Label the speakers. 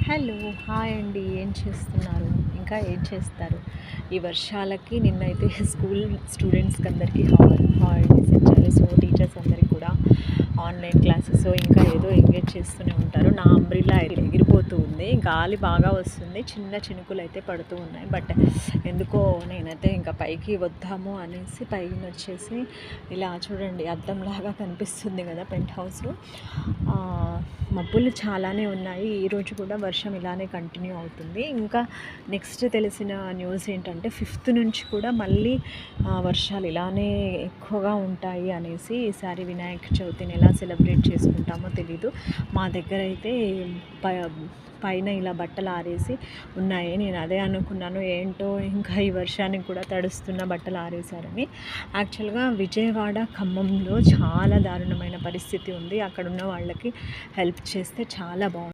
Speaker 1: Hello, hi అండి. ఏం చేస్తున్నారు? ఇంకా ఏం చేస్తారు? ఈ వర్షాలకి నిన్నైతే స్కూల్ స్టూడెంట్స్కి అందరికీ హాలిడేస్ ఇచ్చారు. సో టీచర్స్ అందరికీ కూడా ఆన్లైన్ క్లాసెస్ ఇంకా ఏదో ఎంగేజ్ చేస్తూనే ఉంటారు. నా అంబ్రిల్లా ఎగిరిపోతూ ఉంది, గాలి బాగా వస్తుంది, చిన్న చినుకులు అయితే పడుతూ ఉన్నాయి. బట్ ఎందుకో నేనైతే ఇంకా పైకి వద్దాము అనేసి పైన వచ్చేసి ఇలా చూడండి, అద్దంలాగా కనిపిస్తుంది కదా పెంట్ హౌస్. మబ్బులు చాలానే ఉన్నాయి. ఈరోజు కూడా వర్షం ఇలానే కంటిన్యూ అవుతుంది. ఇంకా నెక్స్ట్ తెలిసిన న్యూస్ ఏంటంటే 5th నుంచి కూడా మళ్ళీ వర్షాలు ఇలానే ఎక్కువగా ఉంటాయి అనేసి. ఈసారి వినాయక చవితిని ఎలా సెలబ్రేట్ చేసుకుంటామో తెలీదు. మా దగ్గర అయితే పైన ఇలా బట్టలు ఆరేసి ఉన్నాయి. నేను అదే అనుకున్నాను, ఏంటో ఇంకా ఈ వర్షానికి కూడా తడుస్తున్న బట్టలు ఆరేశారని. యాక్చువల్గా విజయవాడ, ఖమ్మంలో చాలా దారుణమైన పరిస్థితి ఉంది. అక్కడ ఉన్న వాళ్ళకి హెల్ప్ చేస్తే చాలా బాగుంటుంది.